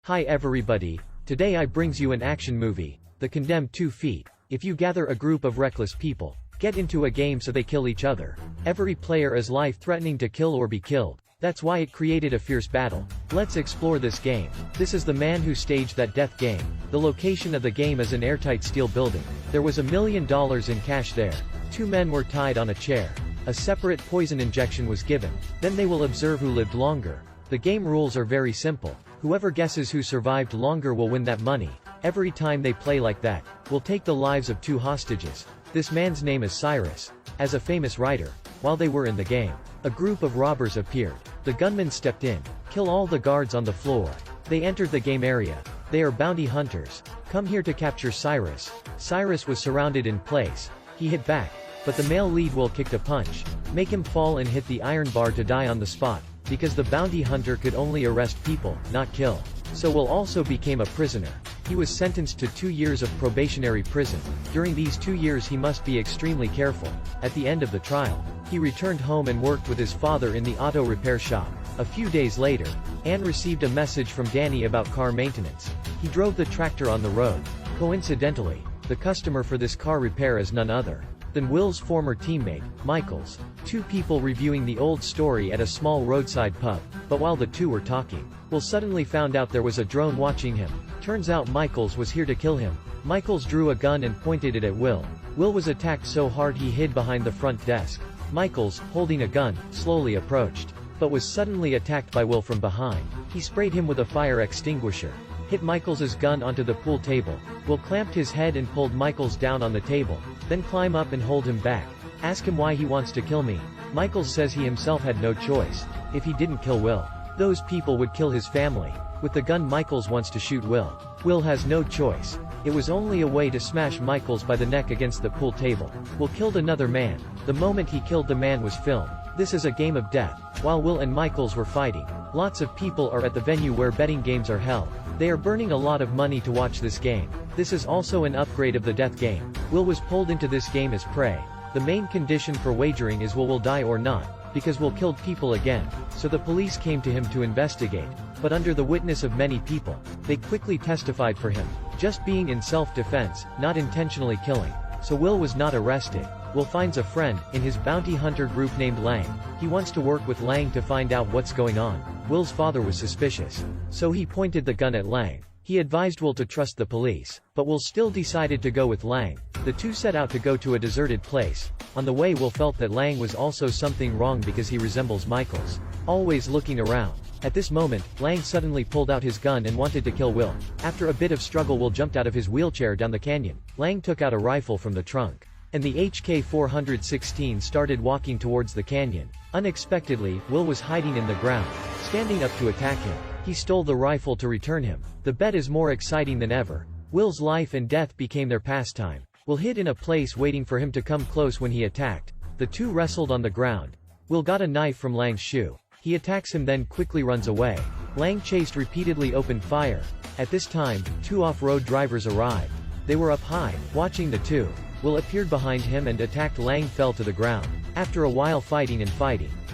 Hi everybody, today I brings you an action movie, The Condemned 2 Feet. If you gather a group of reckless people, get into a game so they kill each other. Every player is life-threatening to kill or be killed. That's why it created a fierce battle. Let's explore this game. This is the man who staged that death game. The location of the game is an airtight steel building. There was $1 million in cash there. 2 men were tied on a chair. A separate poison injection was given. Then they will observe who lived longer. The game rules are very simple. Whoever guesses who survived longer will win that money. Every time they play like that, will take the lives of 2 hostages. This man's name is Cyrus. As a famous writer, while they were in the game, a group of robbers appeared. The gunman stepped in, kill all the guards on the floor. They entered the game area. They are bounty hunters. Come here to capture Cyrus. Cyrus was surrounded in place. He hit back, but the male lead will kicked a punch, make him fall and hit the iron bar to die on the spot. Because the bounty hunter could only arrest people, not kill. So Will also became a prisoner. He was sentenced to 2 years of probationary prison. During these 2 years he must be extremely careful. At the end of the trial, he returned home and worked with his father in the auto repair shop. A few days later, Anne received a message from Danny about car maintenance. He drove the tractor on the road. Coincidentally, the customer for this car repair is none other than Will's former teammate, Michaels. 2 people reviewing the old story at a small roadside pub. But while the 2 were talking, Will suddenly found out there was a drone watching him. Turns out Michaels was here to kill him. Michaels drew a gun and pointed it at Will. Will was attacked so hard he hid behind the front desk. Michaels, holding a gun, slowly approached, but was suddenly attacked by Will from behind. He sprayed him with a fire extinguisher, hit Michaels's gun onto the pool table. Will clamped his head and pulled Michaels down on the table, then climb up and hold him back. Ask him why he wants to kill me. Michaels says he himself had no choice. If he didn't kill Will, those people would kill his family. With the gun Michaels wants to shoot Will. Will has no choice. It was only a way to smash Michaels by the neck against the pool table. Will killed another man. The moment he killed the man was filmed. This is a game of death. While Will and Michaels were fighting, lots of people are at the venue where betting games are held. They are burning a lot of money to watch this game. This is also an upgrade of the death game. Will was pulled into this game as prey. The main condition for wagering is Will die or not, because Will killed people again, so the police came to him to investigate. But under the witness of many people, they quickly testified for him, just being in self-defense, not intentionally killing. So Will was not arrested. Will finds a friend, in his bounty hunter group named Lang. He wants to work with Lang to find out what's going on. Will's father was suspicious, so he pointed the gun at Lang. He advised Will to trust the police, but Will still decided to go with Lang. The 2 set out to go to a deserted place. On the way Will felt that Lang was also something wrong because he resembles Michaels, always looking around. At this moment, Lang suddenly pulled out his gun and wanted to kill Will. After a bit of struggle Will jumped out of his wheelchair down the canyon. Lang took out a rifle from the trunk, and the HK-416 started walking towards the canyon. Unexpectedly, Will was hiding in the ground, standing up to attack him. He stole the rifle to return him. The bet is more exciting than ever. Will's life and death became their pastime. Will hid in a place waiting for him to come close when he attacked. The 2 wrestled on the ground. Will got a knife from Lang's shoe. He attacks him then quickly runs away. Lang chased repeatedly opened fire. At this time, 2 off-road drivers arrived. They were up high, watching the 2. Will appeared behind him and attacked Lang fell to the ground. After a while fighting,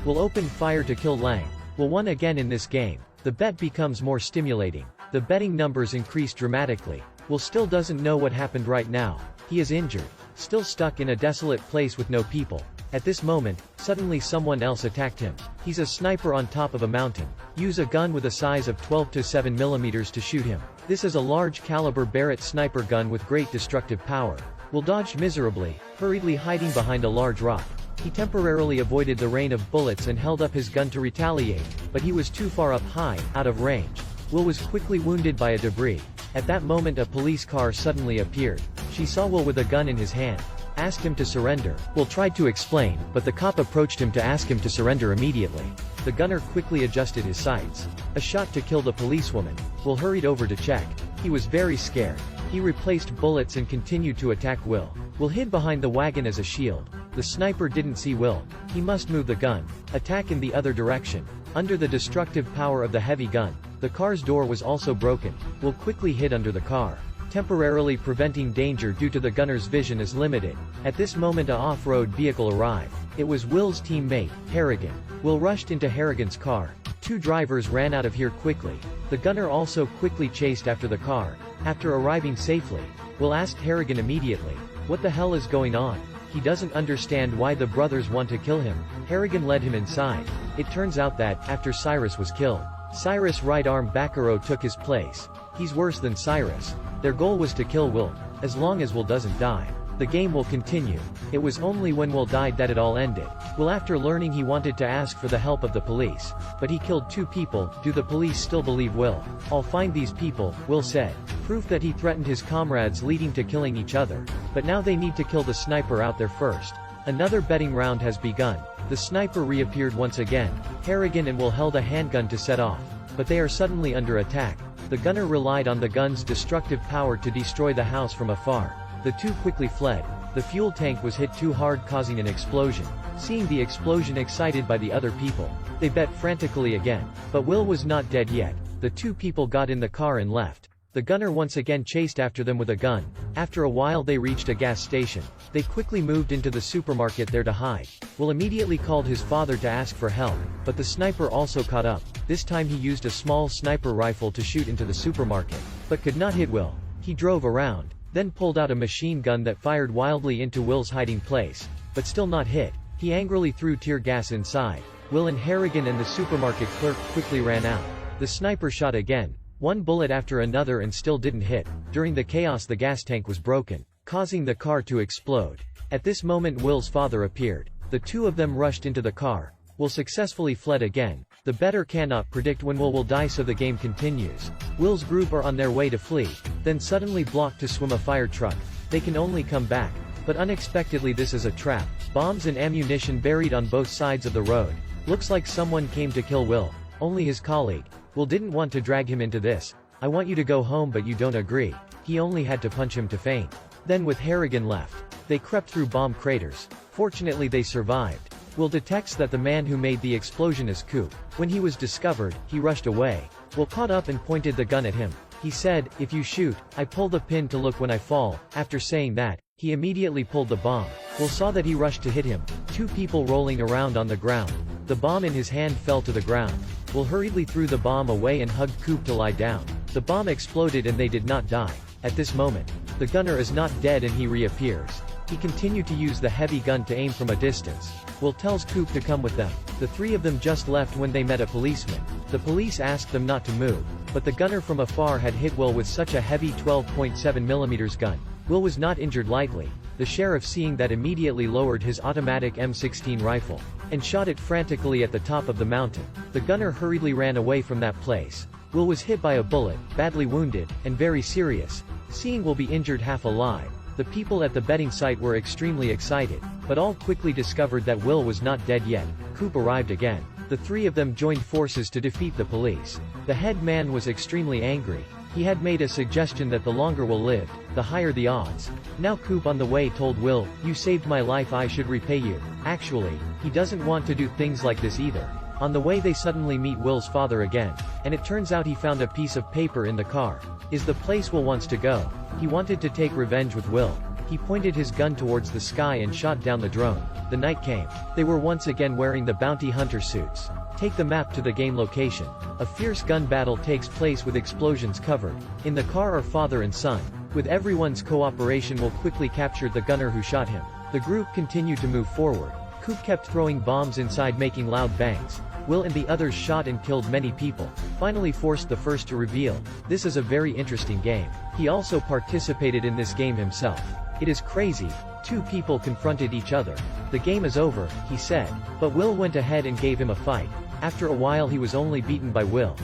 Will opened fire to kill Lang. Will won again in this game. The bet becomes more stimulating. The betting numbers increase dramatically. Will still doesn't know what happened right now. He is injured, still stuck in a desolate place with no people. At this moment, suddenly someone else attacked him. He's a sniper on top of a mountain. Use a gun with a size of 12 to 7 mm to shoot him. This is a large caliber Barrett sniper gun with great destructive power. Will dodged miserably, hurriedly hiding behind a large rock. He temporarily avoided the rain of bullets and held up his gun to retaliate, but he was too far up high, out of range. Will was quickly wounded by a debris. At that moment a police car suddenly appeared. She saw Will with a gun in his hand, asked him to surrender. Will tried to explain, but the cop approached him to ask him to surrender immediately. The gunner quickly adjusted his sights. A shot to kill the policewoman. Will hurried over to check. He was very scared. He replaced bullets and continued to attack Will. Will hid behind the wagon as a shield. The sniper didn't see Will. He must move the gun, attack in the other direction. Under the destructive power of the heavy gun, the car's door was also broken. Will quickly hid under the car. temporarily preventing danger due to the gunner's vision is limited. At this moment a off-road vehicle arrived. It was Will's teammate, Harrigan. Will rushed into Harrigan's car. Two drivers ran out of here quickly. The gunner also quickly chased after the car. After arriving safely, Will asked Harrigan immediately, "What the hell is going on?" He doesn't understand why the brothers want to kill him. Harrigan led him inside. It turns out that, after Cyrus was killed, Cyrus' right arm Bakuro took his place. He's worse than Cyrus. Their goal was to kill Will. As long as Will doesn't die, the game will continue. It was only when Will died that it all ended. Will, after learning he wanted to ask for the help of the police, but he killed two people. Do the police still believe Will? "I'll find these people," Will said. Proof that he threatened his comrades leading to killing each other. But now they need to kill the sniper out there first. Another betting round has begun. The sniper reappeared once again. Harrigan and Will held a handgun to set off, but they are suddenly under attack. The gunner relied on the gun's destructive power to destroy the house from afar. The two quickly fled. The fuel tank was hit too hard, causing an explosion. Seeing the explosion excited by the other people, they bet frantically again. But Will was not dead yet. The two people got in the car and left. The gunner once again chased after them with a gun. After a while they reached a gas station. They quickly moved into the supermarket there to hide. Will immediately called his father to ask for help, but the sniper also caught up. This time he used a small sniper rifle to shoot into the supermarket, but could not hit Will. He drove around, then pulled out a machine gun that fired wildly into Will's hiding place, but still not hit. He angrily threw tear gas inside. Will and Harrigan and the supermarket clerk quickly ran out. The sniper shot again, one bullet after another, and still didn't hit. During the chaos the gas tank was broken, causing the car to explode. At this moment Will's father appeared. The two of them rushed into the car. Will successfully fled again. The bettor cannot predict when Will die, so the game continues. Will's group are on their way to flee, then suddenly blocked to swim a fire truck. They can only come back, but unexpectedly this is a trap. Bombs and ammunition buried on both sides of the road. Looks like someone came to kill Will. Only his colleague. Will didn't want to drag him into this. "I want you to go home, but you don't agree." He only had to punch him to faint. Then with Harrigan left, they crept through bomb craters. Fortunately they survived. Will detects that the man who made the explosion is Coop. When he was discovered, he rushed away. Will caught up and pointed the gun at him. He said, "If you shoot, I pull the pin to look when I fall." After saying that, he immediately pulled the bomb. Will saw that he rushed to hit him. Two people rolling around on the ground. The bomb in his hand fell to the ground. Will hurriedly threw the bomb away and hugged Coop to lie down. The bomb exploded and they did not die. At this moment, the gunner is not dead and he reappears. He continued to use the heavy gun to aim from a distance. Will tells Coop to come with them. The three of them just left when they met a policeman. The police asked them not to move, but the gunner from afar had hit Will with such a heavy 12.7mm gun. Will was not injured lightly. The sheriff, seeing that, immediately lowered his automatic M16 rifle and shot it frantically at the top of the mountain. The gunner hurriedly ran away from that place. Will was hit by a bullet, badly wounded, and very serious. Seeing Will be injured half alive, the people at the betting site were extremely excited, but all quickly discovered that Will was not dead yet. Coop arrived again. The three of them joined forces to defeat the police. The head man was extremely angry. He had made a suggestion that the longer Will lived, the higher the odds. Now Coop on the way told Will, "You saved my life, I should repay you." Actually, he doesn't want to do things like this either. On the way they suddenly meet Will's father again, and it turns out he found a piece of paper in the car. Is the place Will wants to go. He wanted to take revenge with Will. He pointed his gun towards the sky and shot down the drone. The night came. They were once again wearing the bounty hunter suits. Take the map to the game location. A fierce gun battle takes place with explosions covered. In the car are father and son. With everyone's cooperation Will quickly captured the gunner who shot him. The group continued to move forward. Coop kept throwing bombs inside, making loud bangs. Will and the others shot and killed many people. Finally forced the first to reveal. This is a very interesting game. He also participated in this game himself. It is crazy. Two people confronted each other. The game is over, he said. But Will went ahead and gave him a fight. After a while he was only beaten by Will.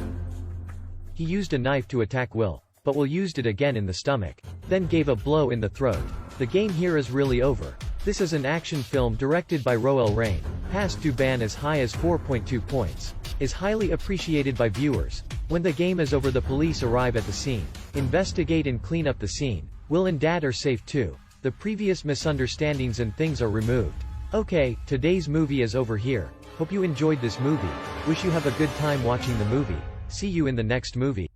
He used a knife to attack Will, but Will used it again in the stomach. Then gave a blow in the throat. The game here is really over. This is an action film directed by Roel Rain. Passed to ban as high as 4.2 points. Is highly appreciated by viewers. When the game is over the police arrive at the scene. Investigate and clean up the scene. Will and Dad are safe too. The previous misunderstandings and things are removed. Okay, today's movie is over here. Hope you enjoyed this movie. Wish you have a good time watching the movie. See you in the next movie.